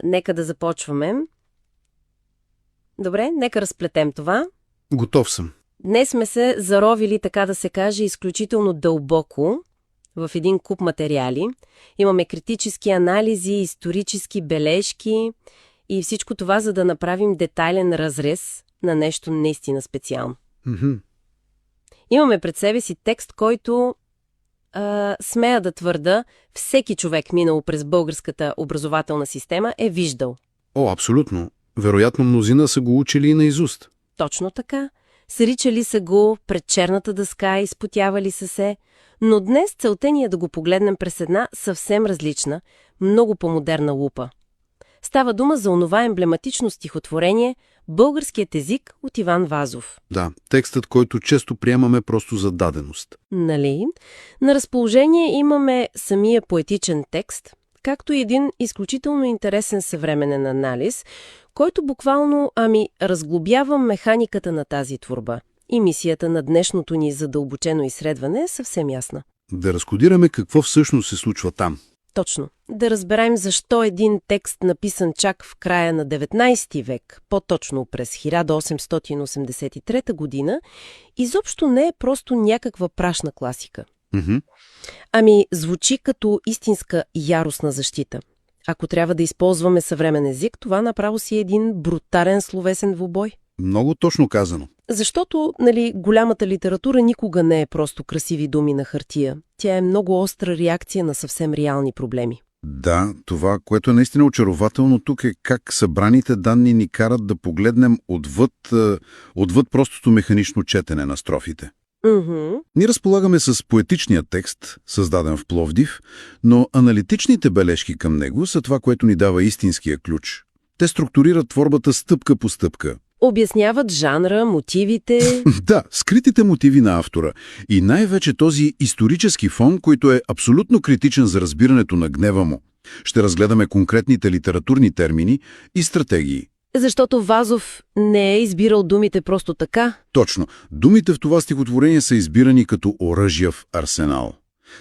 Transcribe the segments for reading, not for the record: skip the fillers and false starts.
Нека да започваме. Добре, нека разплетем това. Готов съм. Днес сме се заровили, така да се каже, изключително дълбоко в един куп материали. Имаме критически анализи, исторически бележки и всичко това, за да направим детайлен разрез на нещо наистина специално. Mm-hmm. Имаме пред себе си текст, който, смея да твърда, всеки човек, минал през българската образователна система, е виждал. О, абсолютно. Вероятно мнозина са го учили и наизуст. Точно така. Сричали са го пред черната дъска, изпотявали са се. Но днес целта ни е да го погледнем през една съвсем различна, много по-модерна лупа. Става дума за онова емблематично стихотворение «Българският език» от Иван Вазов. Да, текстът, който често приемаме просто за даденост. Нали? На разположение имаме самия поетичен текст, както и един изключително интересен съвременен анализ, който буквално, разглобява механиката на тази творба. И мисията на днешното ни задълбочено изследване е съвсем ясна. Да разкодираме какво всъщност се случва там. Точно. Да разберем защо един текст, написан чак в края на 19 век, по-точно през 1883 година, изобщо не е просто някаква прашна класика. Mm-hmm. Звучи като истинска яростна защита. Ако трябва да използваме съвремен език, това направо си е един брутален словесен двубой. Много точно казано. Защото, голямата литература никога не е просто красиви думи на хартия. Тя е много остра реакция на съвсем реални проблеми. Да, това, което е наистина очарователно тук е как събраните данни ни карат да погледнем отвъд простото механично четене на строфите. Mm-hmm. Ние разполагаме с поетичния текст, създаден в Пловдив, но аналитичните бележки към него са това, което ни дава истинския ключ. Те структурират творбата стъпка по стъпка. Обясняват жанра, мотивите... Да, скритите мотиви на автора и най-вече този исторически фон, който е абсолютно критичен за разбирането на гнева му. Ще разгледаме конкретните литературни термини и стратегии. Защото Вазов не е избирал думите просто така. Точно. Думите в това стихотворение са избирани като оръжия в арсенал.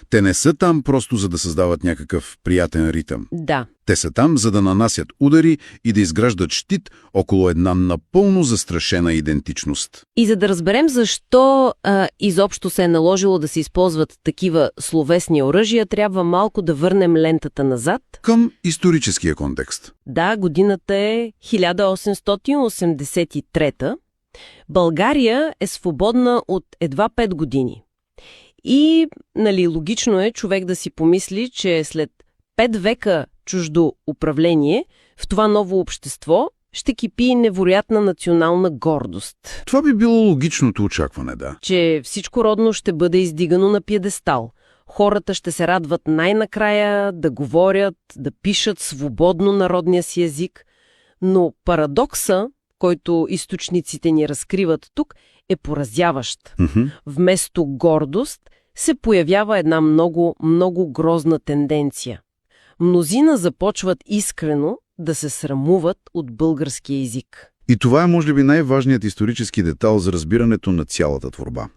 Те не са там просто за да създават някакъв приятен ритъм. Да. Те са там, за да нанасят удари и да изграждат щит около една напълно застрашена идентичност. И за да разберем защо изобщо се е наложило да се използват такива словесни оръжия, трябва малко да върнем лентата назад. Към историческия контекст. Да, годината е 1883. България е свободна от едва 5 години. И, логично е човек да си помисли, че след 5 века чуждо управление, в това ново общество ще кипи невероятна национална гордост. Това би било логичното очакване, да. Че всичко родно ще бъде издигано на пиедестал. Хората ще се радват най-накрая да говорят, да пишат свободно народния си език. Но парадокса, който източниците ни разкриват тук, е поразяващ. Mm-hmm. Вместо гордост се появява една много, много грозна тенденция. Мнозина започват искрено да се срамуват от българския език. И това е, може би, най-важният исторически детал за разбирането на цялата творба.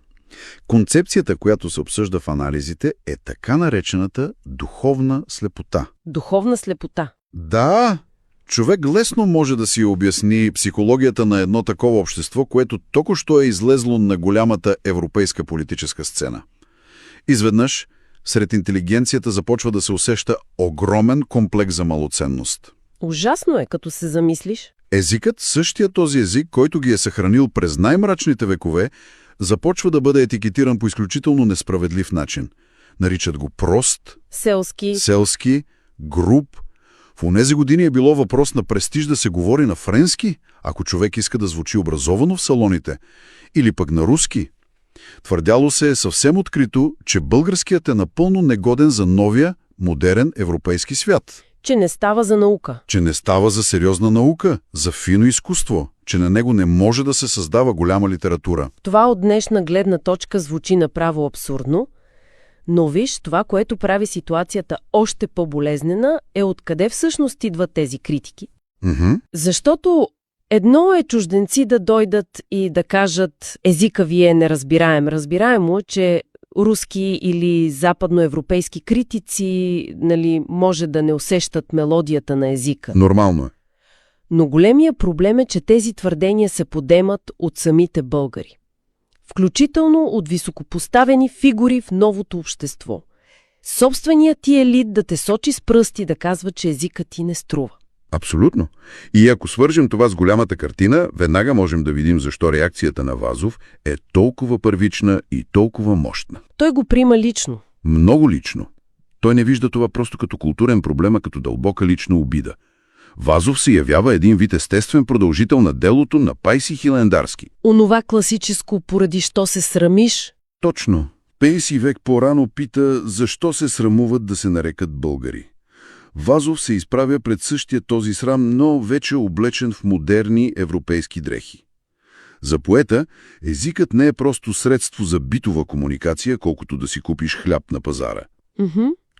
Концепцията, която се обсъжда в анализите, е така наречената духовна слепота. Духовна слепота. Да, човек лесно може да си обясни психологията на едно такова общество, което току-що е излезло на голямата европейска политическа сцена. Изведнъж, сред интелигенцията започва да се усеща огромен комплекс за малоценност. Ужасно е, като се замислиш. Езикът, същия този език, който ги е съхранил през най-мрачните векове, започва да бъде етикетиран по изключително несправедлив начин. Наричат го прост, селски, груб. В онези години е било въпрос на престиж да се говори на френски, ако човек иска да звучи образовано в салоните, или пък на руски. Твърдяло се е съвсем открито, че българският е напълно негоден за новия, модерен европейски свят. Че не става за наука. Че не става за сериозна наука, за фино изкуство, че на него не може да се създава голяма литература. Това от днешна гледна точка звучи направо абсурдно, но виж, това, което прави ситуацията още по-болезнена, е откъде всъщност идват тези критики. Mm-hmm. Защото едно е чужденци да дойдат и да кажат езика ви е неразбираем. Разбираемо, че руски или западноевропейски критици, може да не усещат мелодията на езика. Нормално е. Но големия проблем е, че тези твърдения се подемат от самите българи. Включително от високопоставени фигури в новото общество. Собственият ти елит да те сочи с пръсти, да казва, че езикът ти не струва. Абсолютно. И ако свържем това с голямата картина, веднага можем да видим защо реакцията на Вазов е толкова първична и толкова мощна. Той го приема лично. Много лично. Той не вижда това просто като културен проблем, а като дълбока лична обида. Вазов се явява един вид естествен продължител на делото на Пайси Хилендарски. Онова класическо «поради що се срамиш?» Точно. Пейси век по-рано пита защо се срамуват да се нарекат българи. Вазов се изправя пред същия този срам, но вече облечен в модерни европейски дрехи. За поета езикът не е просто средство за битова комуникация, колкото да си купиш хляб на пазара.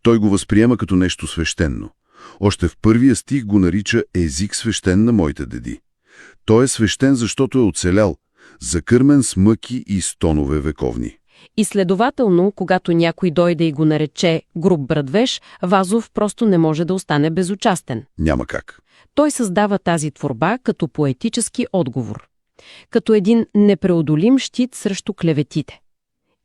Той го възприема като нещо свещено. Още в първия стих го нарича език свещен на моите деди. Той е свещен, защото е оцелял, закърмен с мъки и стонове вековни. И следователно, когато някой дойде и го нарече груб брадвеж, Вазов просто не може да остане безучастен. Няма как. Той създава тази творба като поетически отговор. Като един непреодолим щит срещу клеветите.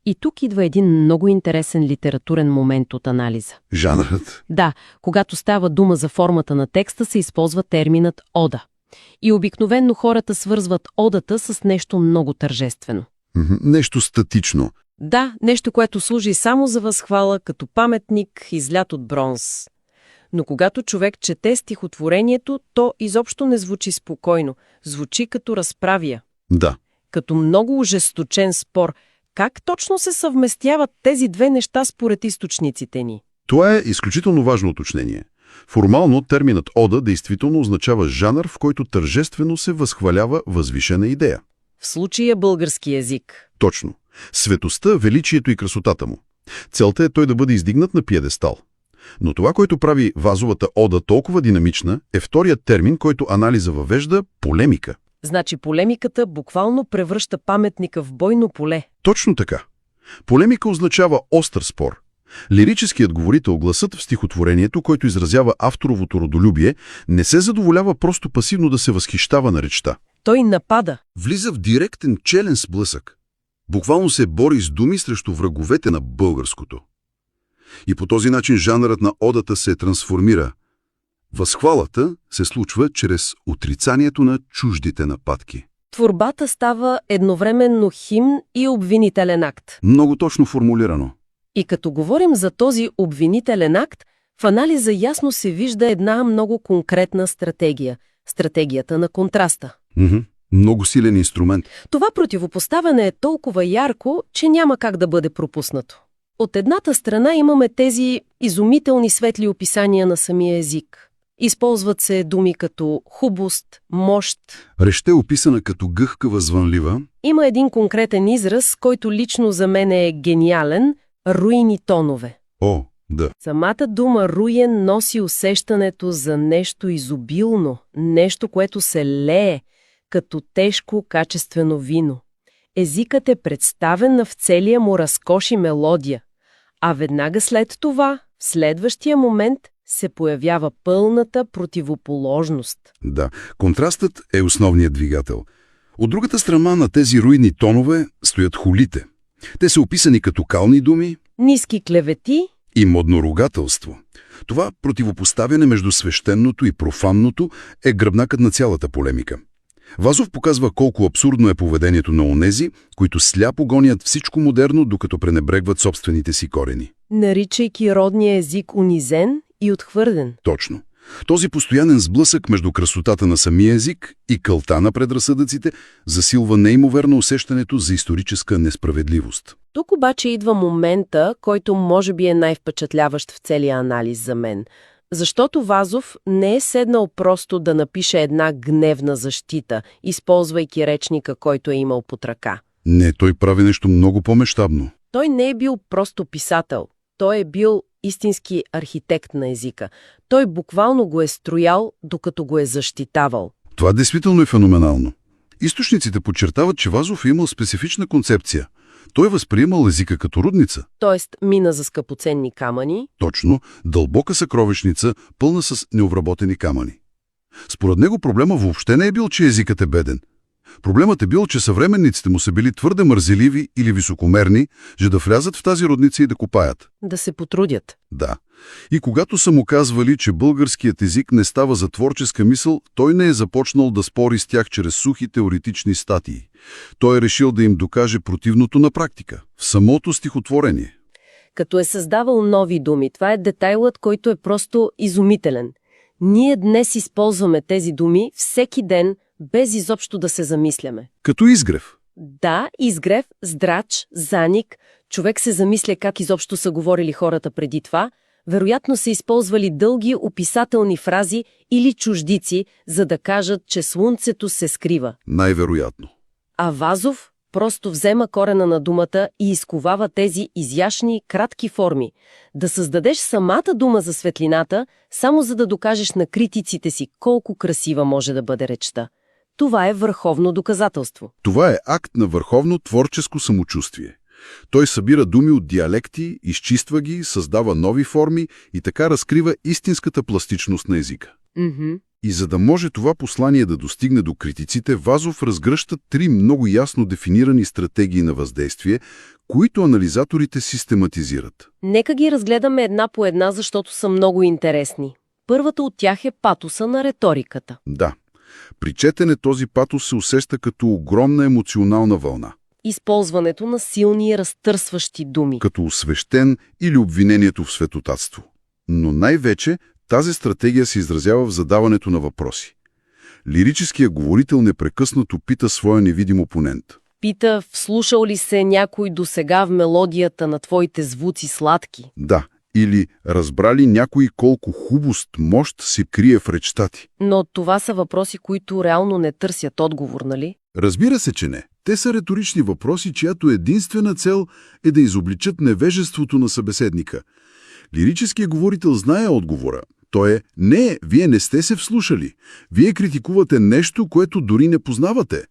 И тук идва един много интересен литературен момент от анализа. Жанрът? Да, когато става дума за формата на текста, се използва терминът «ода». И обикновенно хората свързват одата с нещо много тържествено. Нещо статично. Да, нещо, което служи само за възхвала, като паметник, излят от бронз. Но когато човек чете стихотворението, то изобщо не звучи спокойно. Звучи като разправия. Да. Като много ожесточен спор. Как точно се съвместяват тези две неща според източниците ни? Това е изключително важно уточнение. Формално терминът ода действително означава жанр, в който тържествено се възхвалява възвишена идея. В случая български език. Точно. Светостта, величието и красотата му. Целта е той да бъде издигнат на пиедестал. Но това, което прави Вазовата ода толкова динамична, е вторият термин, който анализа въвежда – полемика. Значи полемиката буквално превръща паметника в бойно поле. Точно така. Полемика означава остър спор. Лирическият говорител, гласът в стихотворението, който изразява авторовото родолюбие, не се задоволява просто пасивно да се възхищава на речта. Той напада. Влиза в директен челен сблъсък. Буквално се бори с думи срещу враговете на българското. И по този начин жанрът на одата се трансформира. Възхвалата се случва чрез отрицанието на чуждите нападки. Творбата става едновременно химн и обвинителен акт. Много точно формулирано. И като говорим за този обвинителен акт, в анализа ясно се вижда една много конкретна стратегия – стратегията на контраста. Много силен инструмент. Това противопоставяне е толкова ярко, че няма как да бъде пропуснато. От едната страна имаме тези изумителни светли описания на самия език. Използват се думи като хубост, мощ. Речта е описана като гъвкава, звънлива. Има един конкретен израз, който лично за мен е гениален – руйни тонове. О, да. Самата дума руен носи усещането за нещо изобилно, нещо, което се лее, като тежко, качествено вино. Езикът е представен в целия му разкош и мелодия, а веднага след това, в следващия момент, се появява пълната противоположност. Да, контрастът е основният двигател. От другата страна на тези руйни тонове стоят холите. Те са описани като кални думи, ниски клевети и модно ругателство. Това противопоставяне между свещеното и профанното е гръбнакът на цялата полемика. Вазов показва колко абсурдно е поведението на онези, които сляпо гонят всичко модерно, докато пренебрегват собствените си корени. Наричайки родния език унизен и отхвърлен. Точно. Този постоянен сблъсък между красотата на самия език и кълта на предразсъдъците засилва неимоверно усещането за историческа несправедливост. Тук обаче идва момента, който може би е най-впечатляващ в целия анализ за мен. Защото Вазов не е седнал просто да напише една гневна защита, използвайки речника, който е имал под ръка. Не, той прави нещо много по-мащабно. Той не е бил просто писател. Той е бил истински архитект на езика. Той буквално го е строял, докато го е защитавал. Това действително е феноменално. Източниците подчертават, че Вазов е имал специфична концепция. Той възприемал езика като рудница. Тоест мина за скъпоценни камъни. Точно, дълбока съкровищница, пълна с необработени камъни. Според него проблема въобще не е бил, че езикът е беден. Проблемът е бил, че съвременниците му са били твърде мързеливи или високомерни, за да влязат в тази родница и да копаят. Да се потрудят. Да. И когато са му казвали, че българският език не става за творческа мисъл, той не е започнал да спори с тях чрез сухи теоретични статии. Той е решил да им докаже противното на практика, в самото стихотворение. Като е създавал нови думи, това е детайлът, който е просто изумителен. Ние днес използваме тези думи всеки ден, без изобщо да се замисляме. Като изгрев. Да, изгрев, здрач, заник. Човек се замисля как изобщо са говорили хората преди това. Вероятно са използвали дълги описателни фрази или чуждици, за да кажат, че слънцето се скрива. Най-вероятно. А Вазов просто взема корена на думата и изковава тези изящни, кратки форми. Да създадеш самата дума за светлината, само за да докажеш на критиците си колко красива може да бъде речта. Това е върховно доказателство. Това е акт на върховно творческо самочувствие. Той събира думи от диалекти, изчиства ги, създава нови форми и така разкрива истинската пластичност на езика. И за да може това послание да достигне до критиците, Вазов разгръща 3 много ясно дефинирани стратегии на въздействие, които анализаторите систематизират. Нека ги разгледаме една по една, защото са много интересни. Първата от тях е патоса на риториката. Да. При четене този патос се усеща като огромна емоционална вълна. Използването на силни разтърсващи думи. Като освещен или обвинението в светотатство. Но най-вече тази стратегия се изразява в задаването на въпроси. Лирическият говорител непрекъснато пита своя невидим опонент. Пита, вслушал ли се някой досега в мелодията на твоите звуци сладки? Да, или разбрали някой колко хубост, мощ се крие в речта ти. Но това са въпроси, които реално не търсят отговор, нали? Разбира се, че не. Те са риторични въпроси, чиято единствена цел е да изобличат невежеството на събеседника. Лирическият говорител знае отговора. То е: не, вие не сте се вслушали. Вие критикувате нещо, което дори не познавате.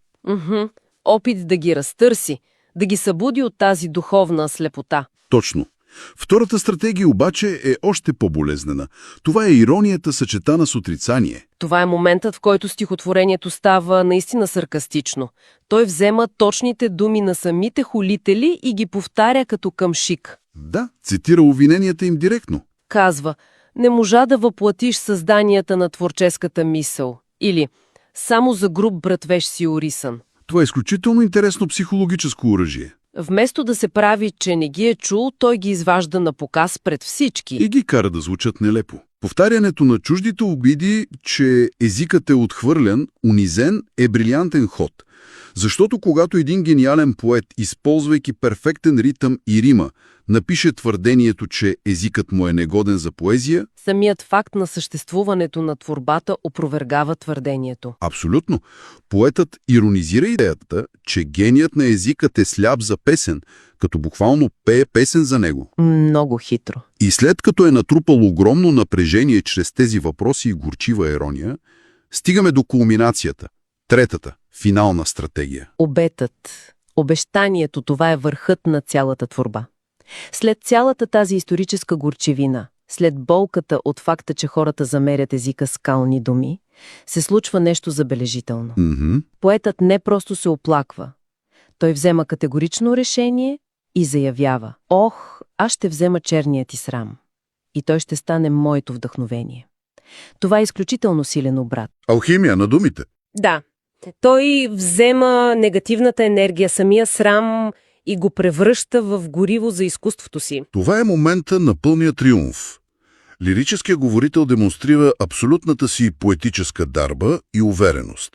Опит да ги разтърси, да ги събуди от тази духовна слепота. Точно. Втората стратегия обаче е още по-болезнена. Това е иронията, съчетана с отрицание. Това е моментът, в който стихотворението става наистина саркастично. Той взема точните думи на самите хулители и ги повтаря като къмшик. Да, цитира обвиненията им директно. Казва: не можа да въплатиш създанията на творческата мисъл. Или само за груб братвеж си орисан. Това е изключително интересно психологическо оръжие. Вместо да се прави, че не ги е чул, той ги изважда на показ пред всички. И ги кара да звучат нелепо. Повтарянето на чуждите обиди, че езикът е отхвърлен, унизен, е брилянтен ход. Защото когато един гениален поет, използвайки перфектен ритъм и рима, напише твърдението, че езикът му е негоден за поезия, самият факт на съществуването на творбата опровергава твърдението. Абсолютно. Поетът иронизира идеята, че геният на езикът е сляп за песен, като буквално пее песен за него. Много хитро. И след като е натрупал огромно напрежение чрез тези въпроси и горчива ирония, стигаме до кулминацията. Третата, финална стратегия. Обетът, обещанието, това е върхът на цялата творба. След цялата тази историческа горчивина, след болката от факта, че хората замерят езика с кални думи, се случва нещо забележително. Поетът не просто се оплаква. Той взема категорично решение и заявява: ох, аз ще взема черния ти срам. И той ще стане моето вдъхновение. Това е изключително силен обрат. Алхимия на думите. Да. Той взема негативната енергия, самия срам, и го превръща в гориво за изкуството си. Това е момента на пълния триумф. Лирическият говорител демонстрира абсолютната си поетическа дарба и увереност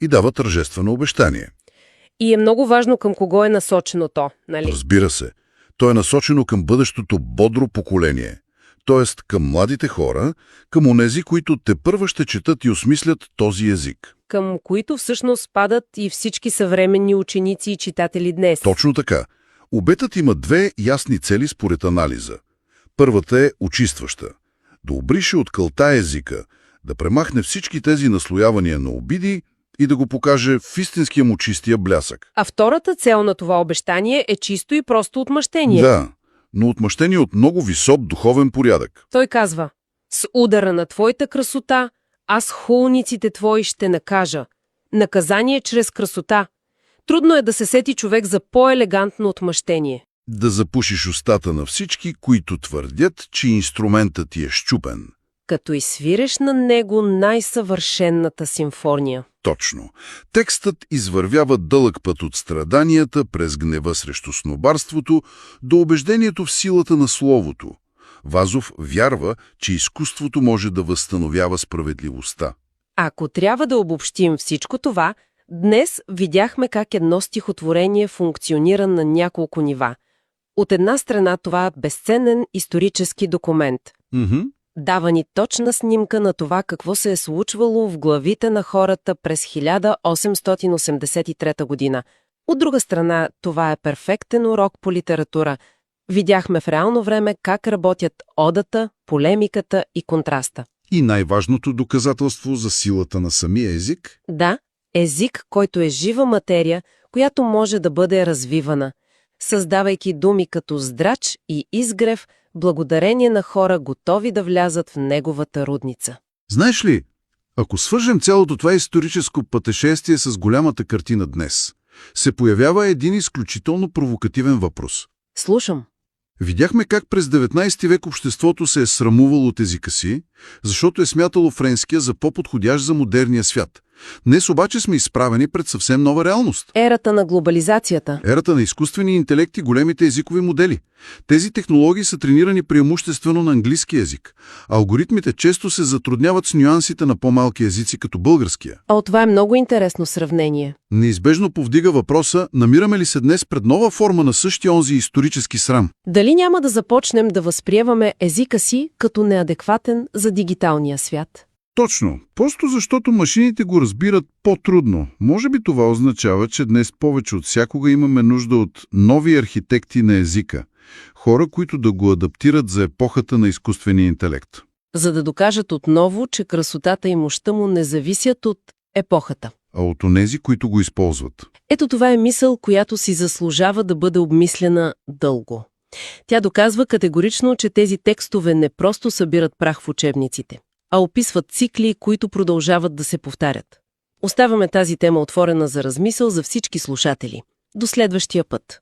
и дава тържествено обещание. И е много важно към кого е насочено то, нали? Разбира се. То е насочено към бъдещото бодро поколение, т.е. към младите хора, към онези, които тепърва ще четат и осмислят този език. Към които всъщност спадат и всички съвременни ученици и читатели днес. Точно така. Обетът има 2 ясни цели според анализа. Първата е очистваща. Да обрише от кълта езика, да премахне всички тези наслоявания на обиди и да го покаже в истинския му чистия блясък. А втората цел на това обещание е чисто и просто отмъщение. Да, но отмъщение от много висок духовен порядък. Той казва: с удара на твоята красота, аз хулниците твои ще накажа. Наказание чрез красота. Трудно е да се сети човек за по-елегантно отмъщение. Да запушиш устата на всички, които твърдят, че инструментът ти е счупен. Като изсвиреш на него най-съвършенната симфония. Точно. Текстът извървява дълъг път от страданията през гнева срещу снобарството до убеждението в силата на словото. Вазов вярва, че изкуството може да възстановява справедливостта. Ако трябва да обобщим всичко това, днес видяхме как едно стихотворение функционира на няколко нива. От една страна това е безценен исторически документ. Дава ни точна снимка на това какво се е случвало в главите на хората през 1883 година. От друга страна, това е перфектен урок по литература. Видяхме в реално време как работят одата, полемиката и контраста. И най-важното доказателство за силата на самия език? Да, език, който е жива материя, която може да бъде развивана, създавайки думи като здрач и изгрев, благодарение на хора, готови да влязат в неговата рудница. Знаеш ли, ако свържем цялото това историческо пътешествие с голямата картина днес, се появява един изключително провокативен въпрос. Слушам. Видяхме как през 19 век обществото се е срамувало от езика си, защото е смятало френския за по-подходящ за модерния свят. Днес обаче сме изправени пред съвсем нова реалност. Ерата на глобализацията. Ерата на изкуствения интелект и големите езикови модели. Тези технологии са тренирани преимуществено на английски език. Алгоритмите често се затрудняват с нюансите на по-малки езици като българския. А това е много интересно сравнение. Неизбежно повдига въпроса, намираме ли се днес пред нова форма на същия онзи исторически срам? Дали няма да започнем да възприемаме езика си като неадекватен за дигиталния свят? Точно. Просто защото машините го разбират по-трудно. Може би това означава, че днес повече от всякога имаме нужда от нови архитекти на езика. Хора, които да го адаптират за епохата на изкуствения интелект. За да докажат отново, че красотата и мощта му не зависят от епохата. А от онези, които го използват. Ето това е мисъл, която си заслужава да бъде обмислена дълго. Тя доказва категорично, че тези текстове не просто събират прах в учебниците, а описват цикли, които продължават да се повтарят. Оставяме тази тема отворена за размисъл за всички слушатели. До следващия път.